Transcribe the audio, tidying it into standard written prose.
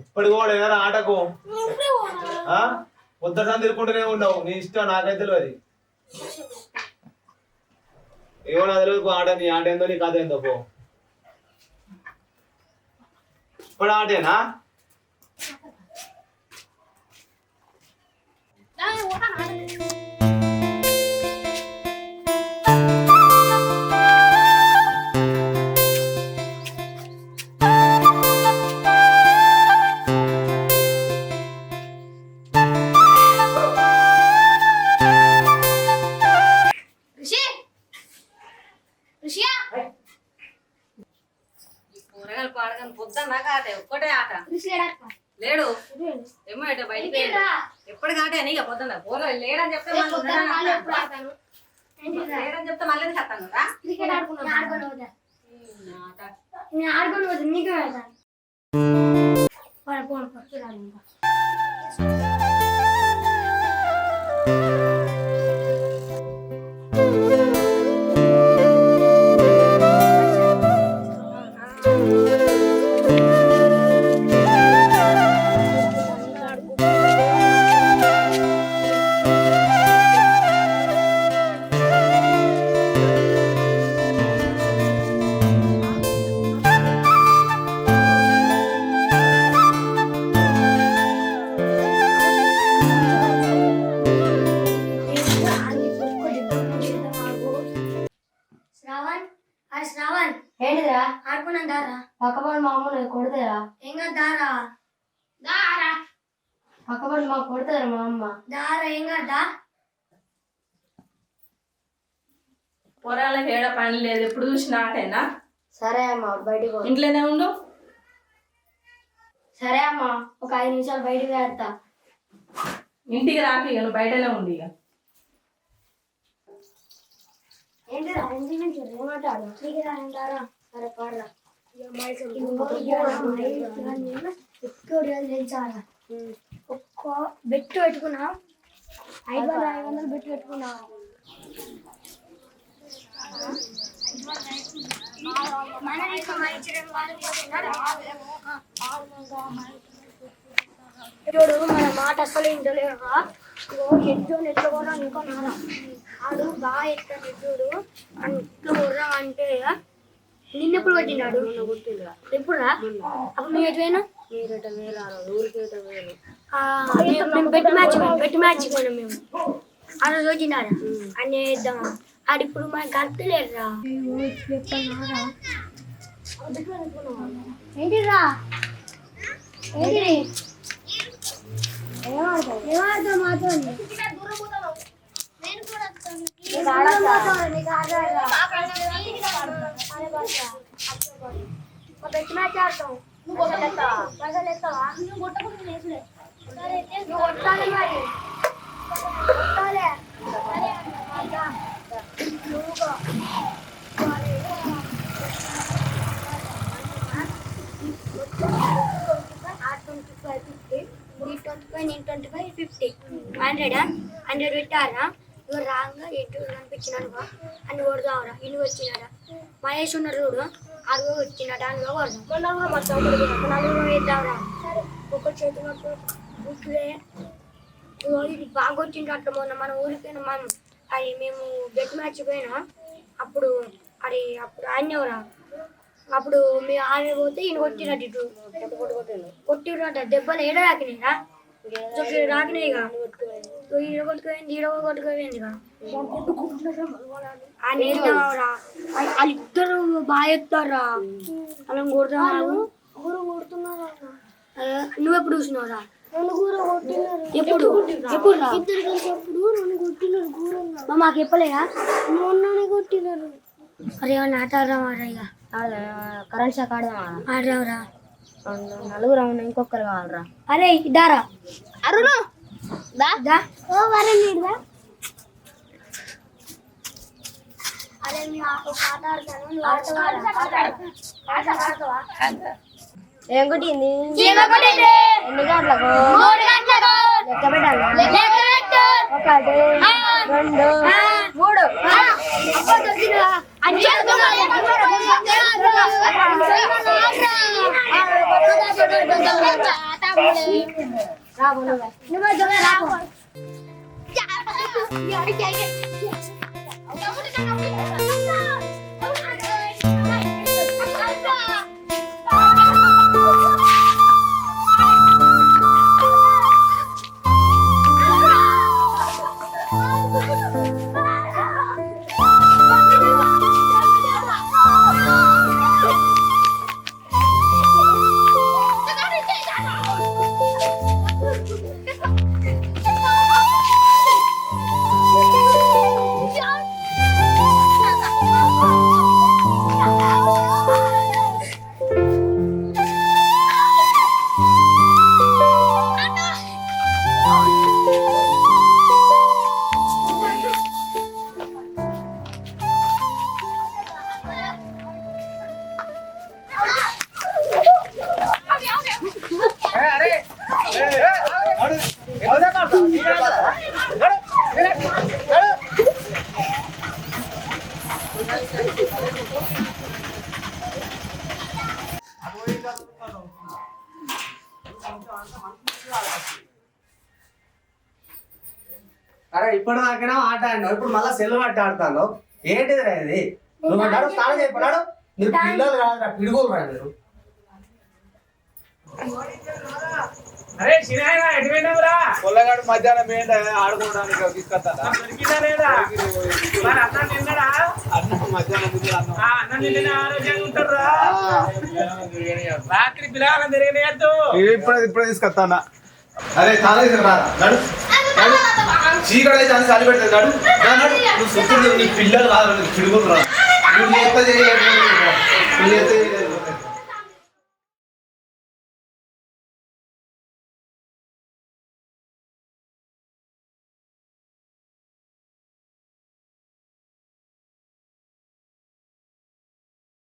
ఎప్పటికి కూడా ఏదైనా ఆటకు పొద్దున తిరుక్కుంటూనే ఉండవు. నీ ఇష్టం, నాకైతే తెలియదు. ఏమో నా తెలియదు ఆట. నీ ఆట ఏందో నీ కథ ఏందో పో. ఇప్పుడు ఆటేనా? పొద్దున్న ఆట ఒక్కటే ఆట లేడు ఏమో బయటికి ఎప్పటికి ఆటే అని పొద్దున్న పోలే లేడని చెప్తే లేడని చెప్తే మళ్ళీ చెప్తాను పక్కపడి మా అమ్మ కొడతారా? ఏం దారా దారా పక్కపడి మాకు కొడతారా మా అమ్మ? దారా ఏం కదా పొరాలకు ఏడ పని లేదు, ఎప్పుడు చూసిన ఆటేనా? సరే అమ్మా, బయటికి ఇంట్లోనే ఉండు. సరే అమ్మా, ఒక 5 నిమిషాలు బయటికి వేస్తా. ఇంటికి రాకి ఇక నువ్వు బయటనే ఉండి. ఇక ఏంటిరా ఇంటి నుంచి ఏమంటాడు? ఇంటికి రాంటారా? సరే పడరా. ఒక్క బెట్టు పెట్టుకున్నా, 500 బెట్టు పెట్టుకున్నా. చూడు మన మాట అసలు ఇంటలేరా? ఎద్దు ఎట్లా కూడా అనుకున్నారా? ఆడు బాగా ఎత్తాడు చూడు. అంట్లు కూడా అంటే నిన్నెప్పుడు కొట్టినాడు? ఎప్పుడురా? అప్పుడు మేము ఎటువైనా మేము బెట్ మ్యాచ్ పోయినాం మేము. ఆ రోజు వచ్చినారా అన్నీ వేద్దామా? ఆడిప్పుడు మనకు కలుపుతలేరురా. ఏంటిరా ఏంటి ఏమర్థం మాతో బెట్ మ్యాచ్ ఆడతాం. నువ్వు కొట్టాలి మరి కొట్టాలి. నేను 25, 50 100 పెట్టారా? ఇక రాగా ఎటు కనిపించినాడు అని కొడదావరా. ఇల్లు వచ్చినాడా? మహేష్ ఉన్నాడు చూడు, అడుగు వచ్చినాడు అని కొడదాం. మొత్తం 4 వేద్దాంరా. ఒక చేతులు ఉట్లే ఇది బాగా వచ్చింది. అట్లా మొన్న మన ఊరికైనా మనం అది మేము బెట్ మ్యాచ్ పోయినా అప్పుడు అది అప్పుడు ఆడినవరా. అప్పుడు మేము ఆడే పోతే ఈయన కొట్టినట్టు ఇటు కొట్టినట్ట దెబ్బలు ఏడ రాకినాయిరా? రాకినాయి. ఇక ఈడ కొట్టుకోయింది, ఈడ కొట్టుకోయింది. ఇక వాళ్ళిద్దరు బాగా చెప్తారా? అలా కొడుతున్నారు. నువ్వెప్పుడు చూసినావురా? ఎప్పుడు ఎప్పుడు మాకు చెప్పలేదా? మొన్ననే కొట్టినారు. అరే ఏమన్నా ఆట ఆడదామారా? ఇక కరెంట్ షాక్ ఆడదామా? ఆడదాంరా. 4 ఇంకొకరు కావాలరా. అరే ఇదారా అరుణు అరే ఏం కొట్టింది? ఎన్ని గంటలకు? 3 గంటలకు. లెక్క పెట్టాలి. 1 2 3 అ అరే ఇప్పుడు నాకేనా ఆట ఆడినావు ఇప్పుడు మళ్ళీ సెల్ పట్టి ఆడతాను ఏంటిది రా ఇది నువ్వు నడు స్నానం చేయకున్నాడు మీరు పిల్లలు కాదురా పిడుగులు రా మీరు అరే చిన్న ఎటువైనావురా పొల్లగాడు మధ్యాహ్నం ఏంట ఆడుకోవడానికి తీసుకొస్తాడా దొరికిందా లేదా మరి అన్నం తిన్నాడా అన్నం మధ్యాహ్నం ముందు అన్నం అన్నం తింటేనే ఆరోగ్యంగా ఉంటారా రాత్రి పిల్లగాలను తిరగలేదు ఇప్పుడే తీసుకొస్తానా అరే కాలేజీ రా నడు చీకటి అయితే అని చలి పెడతాడు నడు నడు నువ్వు సుత్తుడు నీ పిల్లలు కాదు పిడుగులు రా నువ్వు చేస్తే